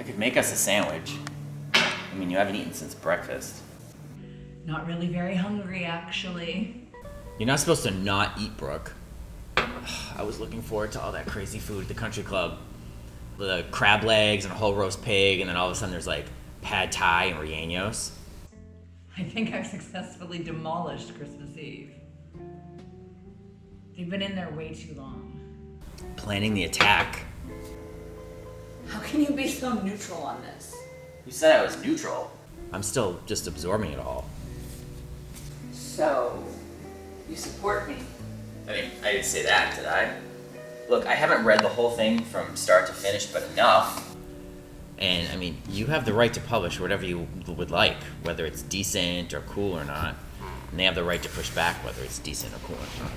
could make us a sandwich. I mean, you haven't eaten since breakfast. Not really very hungry, actually. You're not supposed to not eat, Brooke. I was looking forward to all that crazy food at the country club. The crab legs and a whole roast pig, and then all of a sudden there's like pad thai and rellenos. I think I've successfully demolished Christmas Eve. They've been in there way too long. Planning the attack. How can you be so neutral on this? You said I was neutral. I'm still just absorbing it all. So, you support me? I mean, I didn't say that, did I? Look, I haven't read the whole thing from start to finish, but enough. And, I mean, you have the right to publish whatever you would like, whether it's decent or cool or not. And they have the right to push back whether it's decent or cool or not.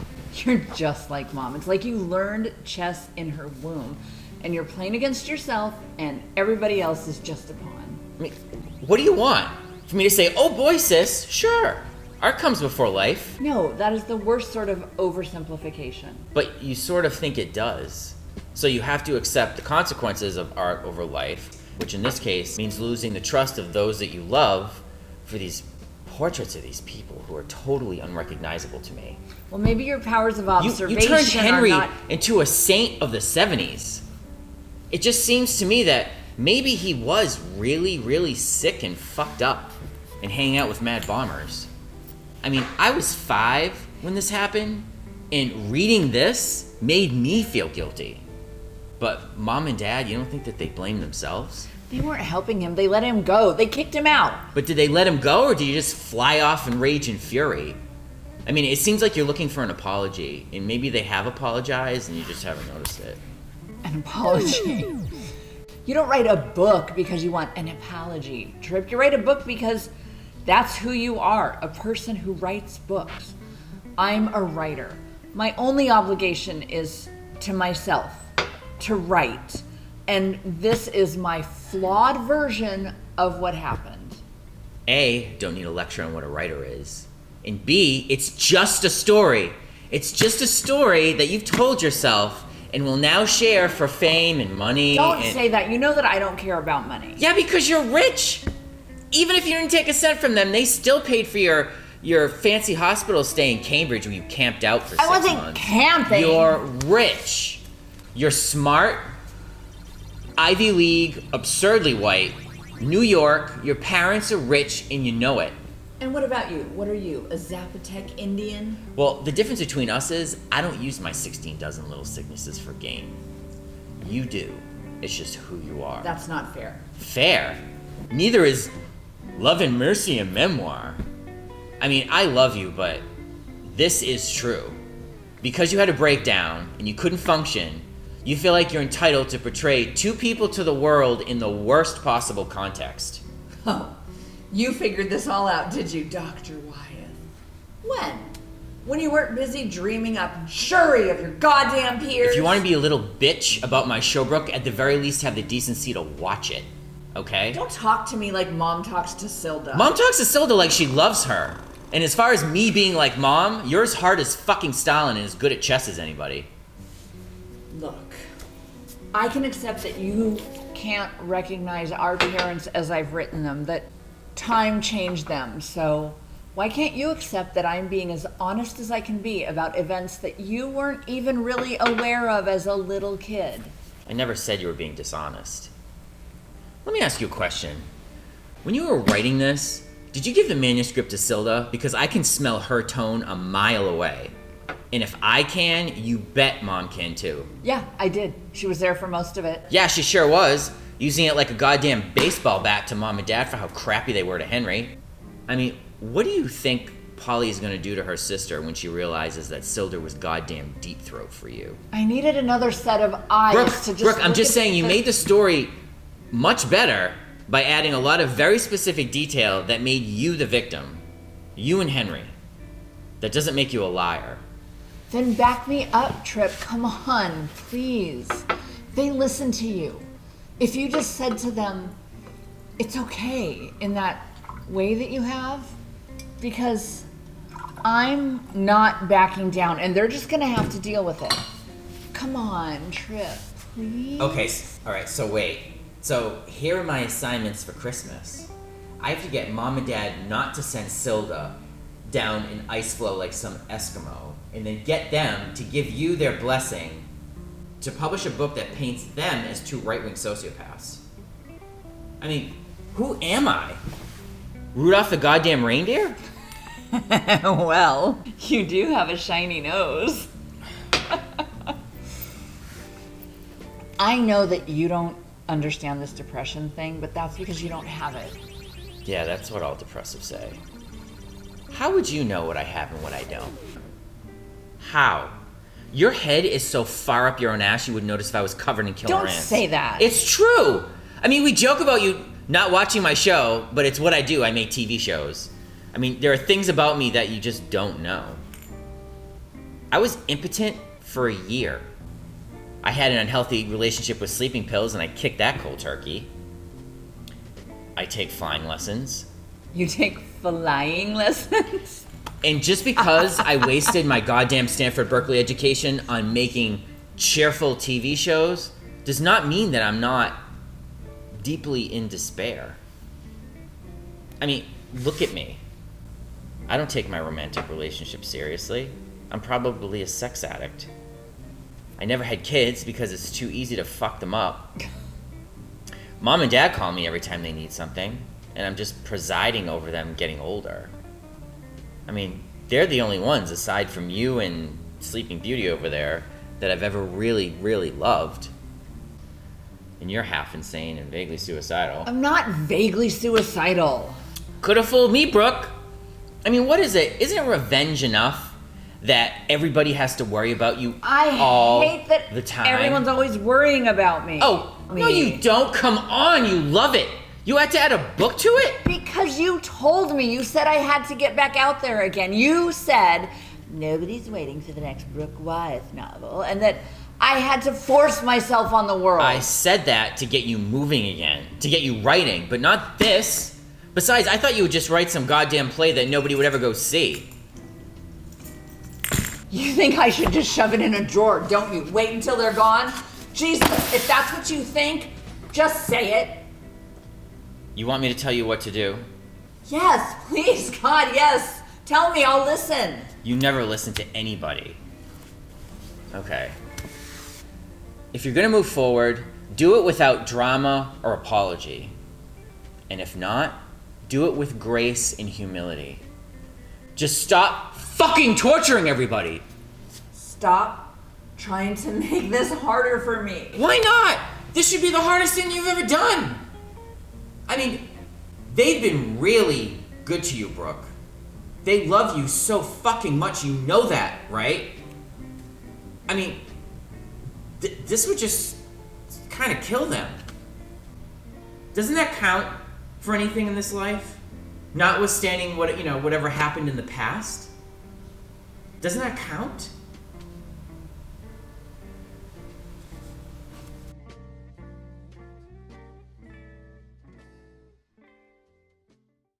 You're just like Mom. It's like you learned chess in her womb, and you're playing against yourself, and everybody else is just a pawn. I mean, what do you want? For me to say, oh boy, sis, sure. Art comes before life. No, that is the worst sort of oversimplification. But you sort of think it does. So you have to accept the consequences of art over life, which in this case means losing the trust of those that you love for these portraits of these people who are totally unrecognizable to me. Well, maybe your powers of observation you turned Henry are not... into a saint of the 70s. It just seems to me that maybe he was really, really sick and fucked up and hanging out with mad bombers. I mean, I was 5 when this happened, and reading this made me feel guilty. But Mom and Dad, you don't think that they blame themselves? They weren't helping him. They let him go. They kicked him out. But did they let him go, or did you just fly off in rage and fury? I mean, it seems like you're looking for an apology, and maybe they have apologized and you just haven't noticed it. An apology? You don't write a book because you want an apology, Trip. You write a book because that's who you are, a person who writes books. I'm a writer. My only obligation is to myself, to write. And this is my flawed version of what happened. A, don't need a lecture on what a writer is. And B, it's just a story. It's just a story that you've told yourself and will now share for fame and money. Don't say that. You know that I don't care about money. Yeah, because you're rich. Even if you didn't take a cent from them, they still paid for your fancy hospital stay in Cambridge where you camped out for 6 months. I wasn't camping. You're rich. You're smart, Ivy League, absurdly white, New York, your parents are rich and you know it. And what about you? What are you, a Zapotec Indian? Well, the difference between us is I don't use my 16 dozen little sicknesses for gain. You do. It's just who you are. That's not fair. Fair? Neither is Love and Mercy a memoir. I mean, I love you, but this is true. Because you had a breakdown and you couldn't function, you feel like you're entitled to portray 2 people to the world in the worst possible context. Oh, you figured this all out, did you, Dr. Wyeth? When? When you weren't busy dreaming up jury of your goddamn peers? If you want to be a little bitch about my show, Brooke, at the very least have the decency to watch it, okay? Don't talk to me like Mom talks to Silda. Mom talks to Silda like she loves her. And as far as me being like Mom, you're as hard as fucking Stalin and as good at chess as anybody. Look, I can accept that you can't recognize our parents as I've written them, that time changed them, so why can't you accept that I'm being as honest as I can be about events that you weren't even really aware of as a little kid? I never said you were being dishonest. Let me ask you a question. When you were writing this, did you give the manuscript to Silda? Because I can smell her tone a mile away. And if I can, you bet Mom can too. Yeah, I did. She was there for most of it. Yeah, she sure was. Using it like a goddamn baseball bat to Mom and Dad for how crappy they were to Henry. I mean, what do you think Polly's gonna do to her sister when she realizes that Silda was goddamn deep throat for you? I needed another set of eyes to just... Brooke, I'm just saying you made the story much better by adding a lot of very specific detail that made you the victim. You and Henry. That doesn't make you a liar. Then back me up, Trip. Come on, please. They listen to you. If you just said to them, it's okay in that way that you have, because I'm not backing down and they're just gonna have to deal with it. Come on, Trip, please. Okay, all right, so wait. So here are my assignments for Christmas. I have to get Mom and Dad not to send Silda down an ice floe like some Eskimo, and then get them to give you their blessing to publish a book that paints them as two right-wing sociopaths. I mean, who am I? Rudolph the goddamn reindeer? Well, you do have a shiny nose. I know that you don't understand this depression thing, but that's because you don't have it. Yeah, that's what all depressives say. How would you know what I have and what I don't? How? Your head is so far up your own ass you would notice if I was covered in killer ants. Don't say that. It's true! I mean, we joke about you not watching my show, but it's what I do. I make TV shows. I mean, there are things about me that you just don't know. I was impotent for a year. I had an unhealthy relationship with sleeping pills, and I kicked that cold turkey. I take flying lessons. You take flying lessons? And just because I wasted my goddamn Stanford Berkeley education on making cheerful TV shows does not mean that I'm not deeply in despair. I mean, look at me. I don't take my romantic relationship seriously. I'm probably a sex addict. I never had kids because it's too easy to fuck them up. Mom and Dad call me every time they need something, and I'm just presiding over them getting older. I mean, they're the only ones, aside from you and Sleeping Beauty over there, that I've ever really, really loved. And you're half insane and vaguely suicidal. I'm not vaguely suicidal. Could have fooled me, Brooke. I mean, what is it? Isn't revenge enough that everybody has to worry about you all hate that the time? Everyone's always worrying about me. Oh, no you don't. Come on, you love it. You had to add a book to it? Because you told me. You said I had to get back out there again. You said nobody's waiting for the next Brooke Wyeth novel, and that I had to force myself on the world. I said that to get you moving again, to get you writing, but not this. Besides, I thought you would just write some goddamn play that nobody would ever go see. You think I should just shove it in a drawer, don't you? Wait until they're gone? Jesus, if that's what you think, just say it. You want me to tell you what to do? Yes, please, God, yes. Tell me, I'll listen. You never listen to anybody. Okay. If you're gonna move forward, do it without drama or apology. And if not, do it with grace and humility. Just stop fucking torturing everybody. Stop trying to make this harder for me. Why not? This should be the hardest thing you've ever done. I mean, they've been really good to you, Brooke. They love you so fucking much, you know that, right? I mean, this would just kind of kill them. Doesn't that count for anything in this life? Notwithstanding whatever happened in the past? Doesn't that count?